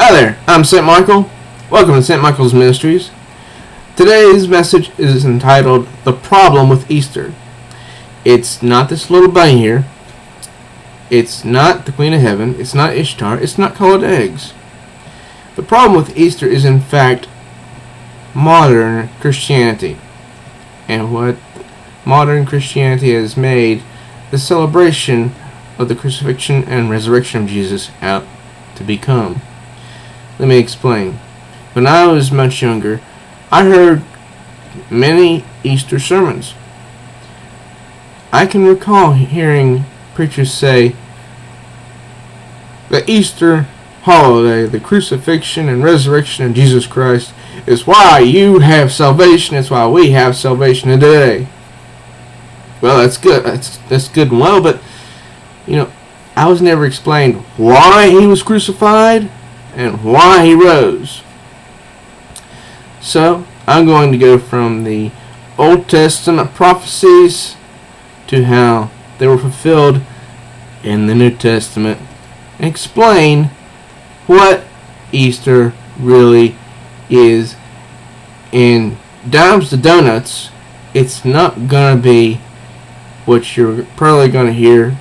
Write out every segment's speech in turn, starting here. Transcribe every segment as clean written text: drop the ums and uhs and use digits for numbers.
Hi there, I'm St. Michael. Welcome to St. Michael's Ministries. Today's message is entitled, The Problem with Easter. It's not this little bunny here. It's not the Queen of Heaven. It's not Ishtar. It's not colored eggs. The problem with Easter is, in fact, modern Christianity. And what modern Christianity has made the celebration of the crucifixion and resurrection of Jesus out to become. Let me explain. When I was much younger, I heard many Easter sermons. I can recall hearing preachers say, the Easter holiday, the crucifixion and resurrection of Jesus Christ, is why you have salvation. It's why we have salvation today. Well, that's good. That's good and well, but I was never explained why he was crucified and why he rose. So I'm going to go from the Old Testament prophecies to how they were fulfilled in the New Testament and explain what Easter really is. In dimes to donuts, it's not going to be what you're probably going to hear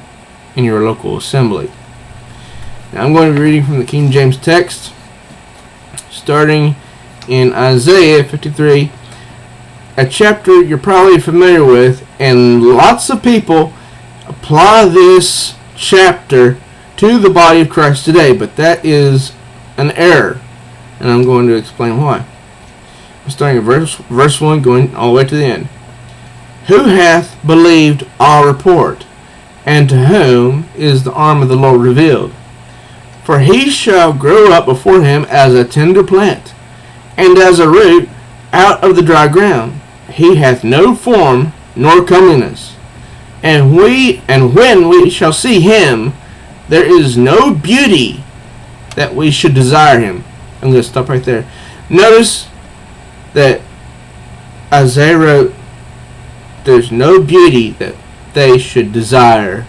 in your local assembly. Now, I'm going to be reading from the King James text, starting in Isaiah 53, a chapter you're probably familiar with, and lots of people apply this chapter to the body of Christ today, but that is an error, and I'm going to explain why. I'm starting at verse 1, going all the way to the end. Who hath believed our report? And to whom is the arm of the Lord revealed? For he shall grow up before him as a tender plant, and as a root out of the dry ground. He hath no form nor comeliness. And when we shall see him, there is no beauty that we should desire him. I'm going to stop right there. Notice that Isaiah wrote, there's no beauty that they should desire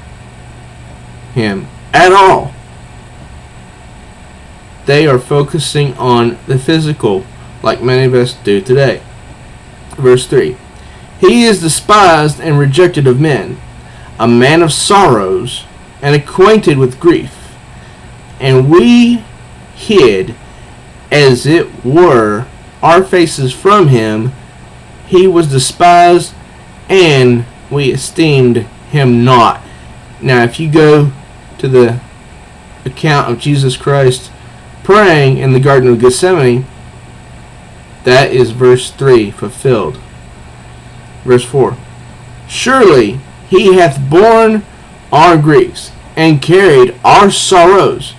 him at all. They are focusing on the physical, like many of us do today. Verse 3. He is despised and rejected of men, a man of sorrows and acquainted with grief. And we hid, as it were, our faces from him. He was despised, and we esteemed him not. Now, if you go to the account of Jesus Christ praying in the Garden of Gethsemane, that is verse 3 fulfilled. Verse 4. Surely he hath borne our griefs and carried our sorrows,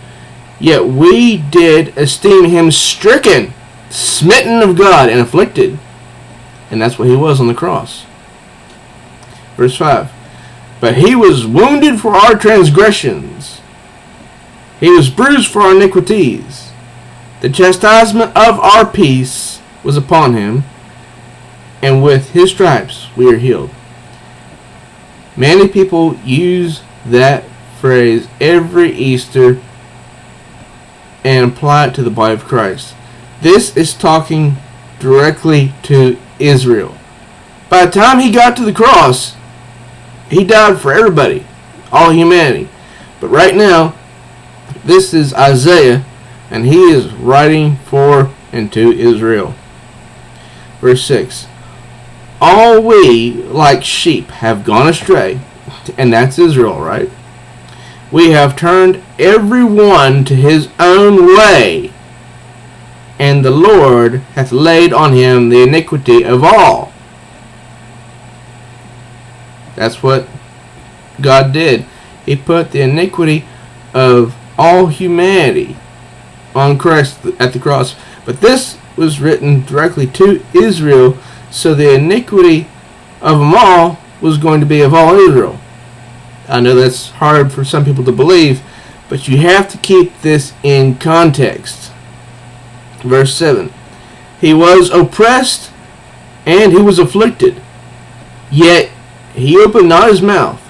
yet we did esteem him stricken, smitten of God, and afflicted. And that's what he was on the cross. Verse 5. But he was wounded for our transgressions. He was bruised for our iniquities. The chastisement of our peace was upon him, and with his stripes we are healed. Many people use that phrase every Easter and apply it to the body of Christ. This is talking directly to Israel. By the time he got to the cross, he died for everybody, all humanity. But right now, this is Isaiah, and he is writing for and to Israel. Verse 6. All we, like sheep, have gone astray, and that's Israel, right? We have turned every one to his own way, and the Lord hath laid on him the iniquity of all. That's what God did. He put the iniquity of all humanity on Christ at the cross. But this was written directly to Israel, so the iniquity of them all was going to be of all Israel. I know that's hard for some people to believe, but you have to keep this in context. Verse 7. He was oppressed and he was afflicted, yet he opened not his mouth.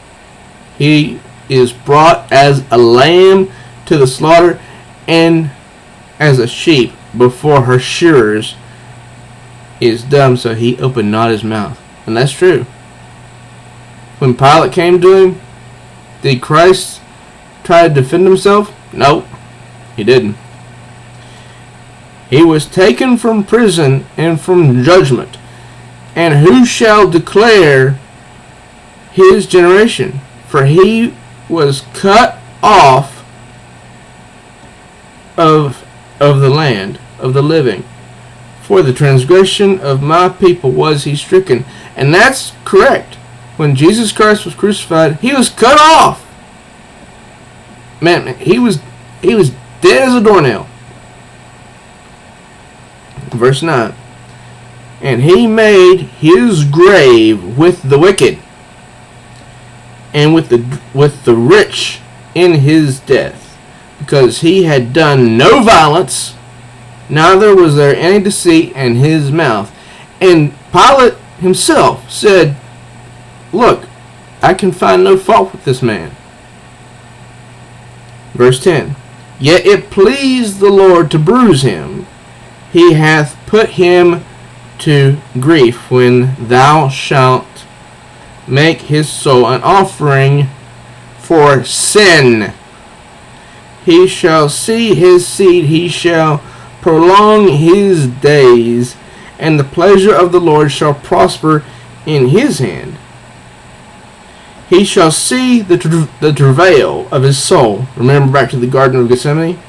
He is brought as a lamb to the slaughter, and as a sheep before her shearers is dumb, so he opened not his mouth. And that's true. When Pilate came to him, did Christ try to defend himself? No, he didn't. He was taken from prison and from judgment. And who shall declare his generation? For he was cut off of the land of the living. For the transgression of my people was he stricken. And that's correct. When Jesus Christ was crucified, he was cut off. Man, he was dead as a doornail. Verse 9. And he made his grave with the wicked, and with the rich in his death, because he had done no violence, neither was there any deceit in his mouth. And Pilate himself said, look, I can find no fault with this man. Verse 10. Yet it pleased the Lord to bruise him. He hath put him to grief, when thou shalt make his soul an offering for sin. He shall see his seed, he shall prolong his days, and the pleasure of the Lord shall prosper in his hand. He shall see the travail of his soul. Remember back to the Garden of Gethsemane?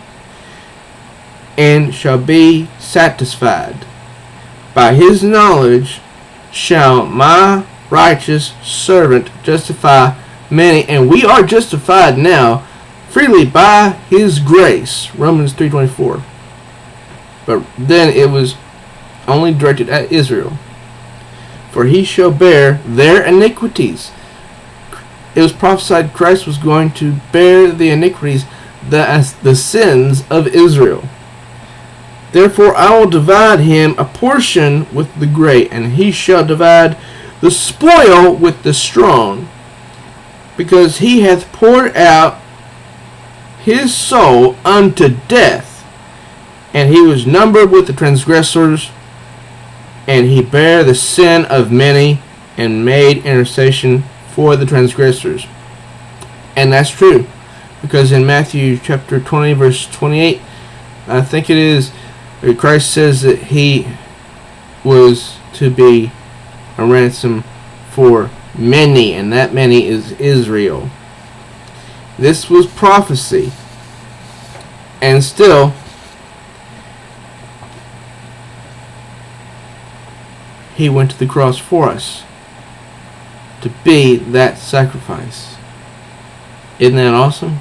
And shall be satisfied. By his knowledge shall my righteous servant justify many. And we are justified now freely by his grace. Romans 3:24. But then it was only directed at Israel. For he shall bear their iniquities. It was prophesied Christ was going to bear the iniquities, the sins of Israel. Therefore I will divide him a portion with the great, and he shall divide the spoil with the strong, because he hath poured out his soul unto death, and he was numbered with the transgressors, and he bare the sin of many, and made intercession for the transgressors. And that's true, because in Matthew chapter 20 verse 28, I think it is, Christ says that he was to be a ransom for many, and that many is Israel. This was prophecy, and still he went to the cross for us to be that sacrifice. Isn't that awesome?